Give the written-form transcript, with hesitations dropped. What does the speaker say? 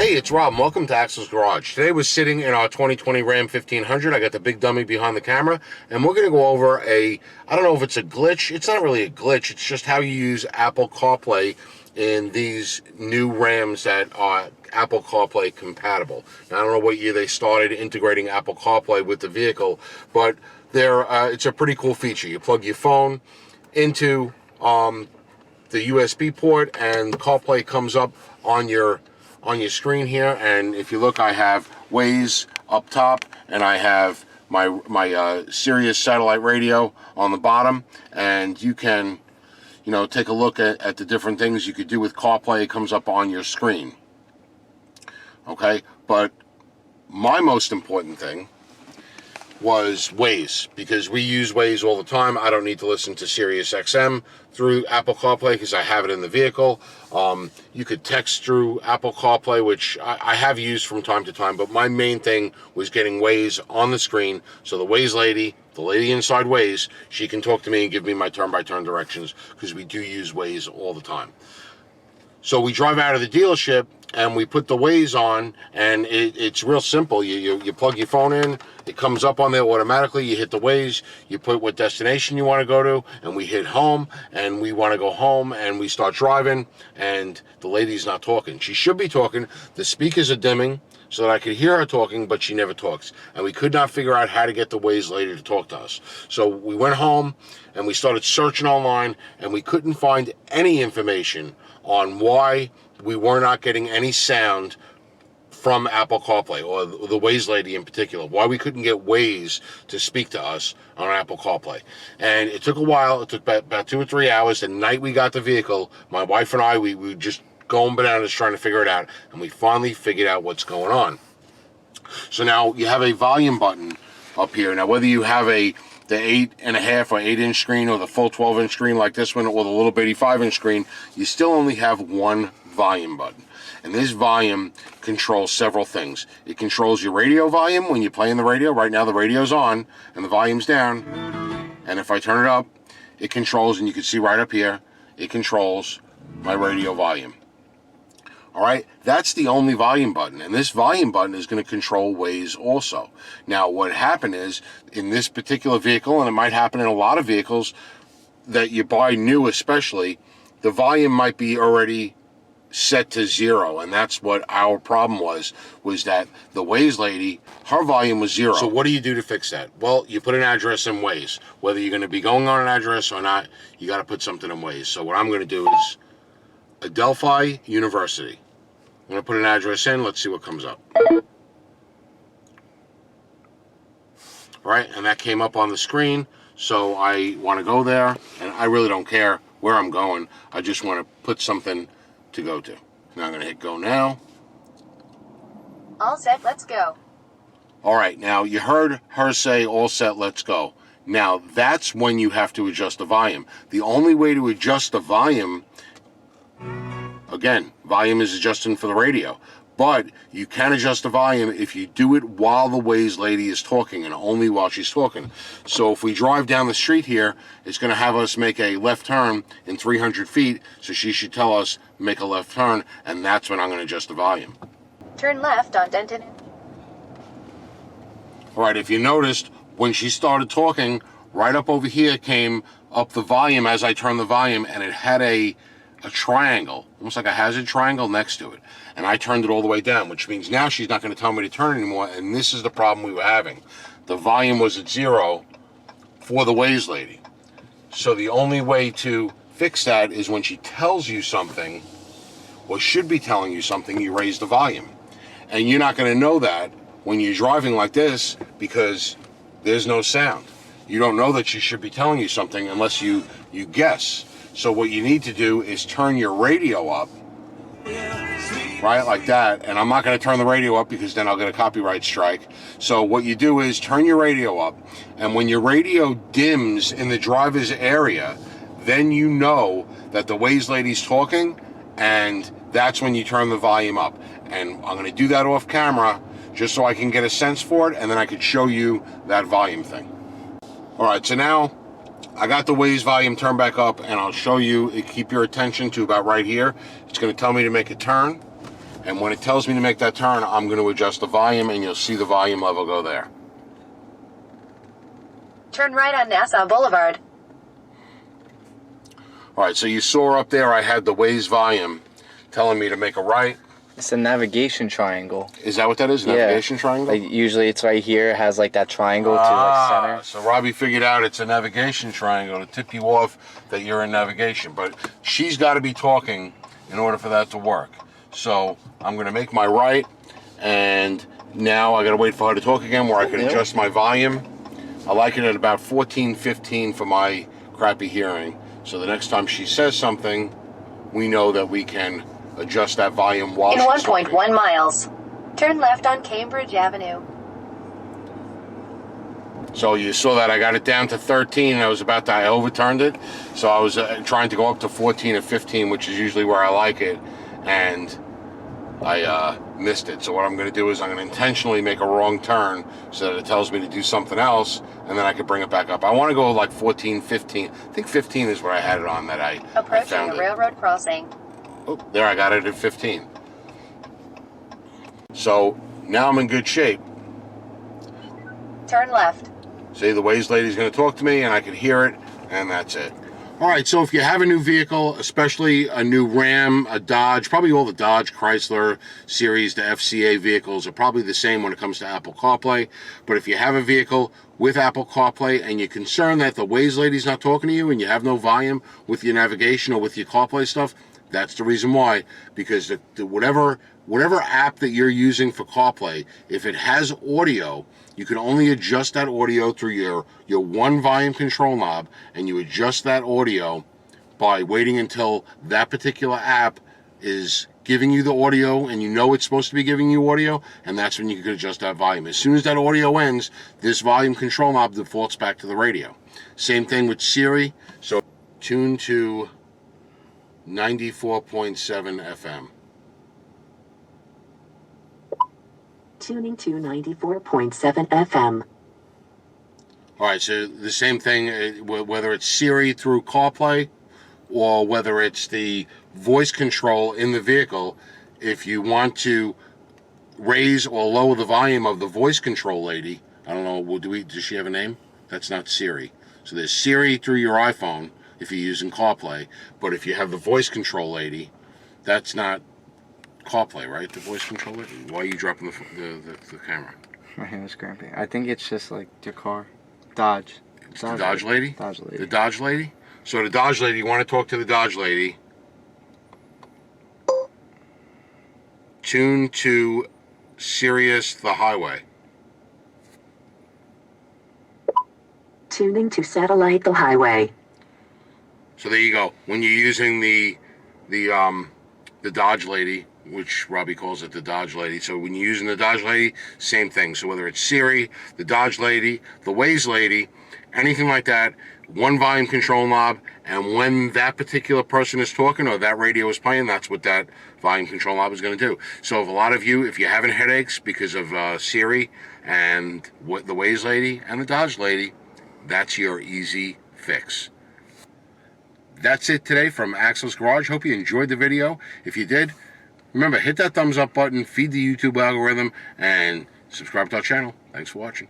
Hey, it's Rob. Welcome to Axel's Garage. Today we're sitting in our 2020 Ram 1500. I got the big dummy behind the camera, and we're going to go over I don't know if it's a glitch. It's not really a glitch. It's just how you use Apple CarPlay in these new Rams that are Apple CarPlay compatible. Now, I don't know what year they started integrating Apple CarPlay with the vehicle, but it's a pretty cool feature. You plug your phone into the USB port, and CarPlay comes up on your screen here. And if you look, I have Waze up top, and I have my Sirius satellite radio on the bottom, and you can take a look at the different things you could do with CarPlay. It comes up on your screen. Okay, but my most important thing was Waze, because we use Waze all the time. I don't need to listen to Sirius XM through Apple CarPlay because I have it in the vehicle. You could text through Apple CarPlay, which I have used from time to time, but my main thing was getting Waze on the screen, so the Waze lady, the lady inside Waze, she can talk to me and give me my turn-by-turn directions, because we do use Waze all the time. So we drive out of the dealership and we put the Waze on, and it's real simple. You plug your phone in, it comes up on there automatically. You hit the Waze, you put what destination you want to go to, and we hit home, and we want to go home, and we start driving, and the lady's not talking. She should be talking. The speakers are dimming so that I could hear her talking, but she never talks. And we could not figure out how to get the Waze lady to talk to us. So we went home and we started searching online, and we couldn't find any information on why we were not getting any sound from Apple CarPlay, or the Waze lady in particular, why we couldn't get Waze to speak to us on Apple CarPlay. And it took a while. It took about 2 or 3 hours. The night we got the vehicle, my wife and I, we were just going bananas trying to figure it out, and we finally figured out what's going on. So now you have a volume button up here. Now, whether you have the 8.5 or 8-inch screen, or the full 12-inch screen like this one, or the little bitty 5-inch screen, you still only have one volume button. And this volume controls several things. It controls your radio volume when you're playing the radio. Right now the radio's on and the volume's down. And if I turn it up, it controls, and you can see right up here, it controls my radio volume. All right, that's the only volume button, and this volume button is going to control Waze also. Now, what happened is, in this particular vehicle, and it might happen in a lot of vehicles that you buy new especially, the volume might be already set to 0, and that's what our problem was that the Waze lady, her volume was 0. So what do you do to fix that? Well, you put an address in Waze. Whether you're going to be going on an address or not, you got to put something in Waze. So what I'm going to do is Adelphi University. I'm going to put an address in. Let's see what comes up. All right, and that came up on the screen. So I want to go there, and I really don't care where I'm going. I just want to put something to go to. Now I'm going to hit go now. All set, let's go. All right, now you heard her say all set, let's go. Now that's when you have to adjust the volume. The only way to adjust the volume, again, volume is adjusting for the radio, but you can adjust the volume if you do it while the Waze lady is talking, and only while she's talking. So if we drive down the street here, it's going to have us make a left turn in 300 feet, so she should tell us make a left turn, and that's when I'm going to adjust the volume. Turn left on Denton. All right, if you noticed, when she started talking, right up over here came up the volume as I turned the volume, and it had a triangle, almost like a hazard triangle next to it. And I turned it all the way down, which means now she's not going to tell me to turn anymore, and this is the problem we were having. The volume was at 0 for the Waze lady. So the only way to fix that is when she tells you something, or should be telling you something, you raise the volume. And you're not going to know that when you're driving like this, because there's no sound. You don't know that she should be telling you something unless you guess. So what you need to do is turn your radio up, right, like that. And I'm not going to turn the radio up because then I'll get a copyright strike. So what you do is turn your radio up, and when your radio dims in the driver's area, then you know that the Waze lady's talking, and that's when you turn the volume up. And I'm going to do that off camera just so I can get a sense for it, and then I could show you that volume thing. All right, so now I got the Waze volume turned back up, and I'll show you. Keep your attention to about right here. It's going to tell me to make a turn, And when it tells me to make that turn, I'm going to adjust the volume, and you'll see the volume level go there. Turn right on Nassau Boulevard. All right, so you saw up there I had the Waze volume telling me to make a right. It's a navigation triangle. Is that what that is? Navigation triangle? Like usually it's right here. It has like that triangle to like center. So Robbie figured out it's a navigation triangle to tip you off that you're in navigation. But she's got to be talking in order for that to work. So I'm going to make my right, and now I got to wait for her to talk again where I can adjust my volume. I like it at about 14, 15 for my crappy hearing. So the next time she says something, we know that we can adjust that volume while she's talking. In 1.1 miles, turn left on Cambridge Avenue. So you saw that I got it down to 13, and I overturned it. So I was trying to go up to 14 or 15, which is usually where I like it, and I missed it. So what I'm going to do is I'm going to intentionally make a wrong turn so that it tells me to do something else, and then I can bring it back up. I want to go like 14, 15. I think 15 is what I had it on that I Approaching a railroad crossing. Oh, there, I got it at 15. So now I'm in good shape. Turn left. See, the Waze lady's going to talk to me, and I can hear it, and that's it. All right, so if you have a new vehicle, especially a new Ram, a Dodge, probably all the Dodge, Chrysler series, the FCA vehicles are probably the same when it comes to Apple CarPlay. But if you have a vehicle with Apple CarPlay and you're concerned that the Waze lady's not talking to you and you have no volume with your navigation or with your CarPlay stuff, that's the reason why. Because whatever app that you're using for CarPlay, if it has audio, you can only adjust that audio through your one volume control knob, and you adjust that audio by waiting until that particular app is giving you the audio and you know it's supposed to be giving you audio, and that's when you can adjust that volume. As soon as that audio ends, this volume control knob defaults back to the radio. Same thing with Siri. So tune to 94.7 FM. Tuning to 94.7 FM. All right, so the same thing, whether it's Siri through CarPlay or whether it's the voice control in the vehicle, if you want to raise or lower the volume of the voice control lady, I don't know, does she have a name? That's not Siri. So there's Siri through your iPhone if you're using CarPlay, but if you have the voice control lady, that's not CarPlay, right? The voice control lady? Why are you dropping the camera? My hand is cramping. I think it's just like your car. Dodge. It's the Dodge lady? Dodge lady. The Dodge lady? So the Dodge lady, you want to talk to the Dodge lady, tune to Sirius the Highway. Tuning to Satellite the Highway. So there you go. When you're using the Dodge lady, which Robbie calls it the Dodge lady. So when you're using the Dodge lady, same thing. So whether it's Siri, the Dodge lady, the Waze lady, anything like that, one volume control knob, and when that particular person is talking or that radio is playing, that's what that volume control knob is going to do. So if a lot of you, if you're having headaches because of Siri and what the Waze lady and the Dodge lady, that's your easy fix. That's it today from Axel's Garage. Hope you enjoyed the video. If you did, remember, hit that thumbs up button, feed the YouTube algorithm, and subscribe to our channel. Thanks for watching.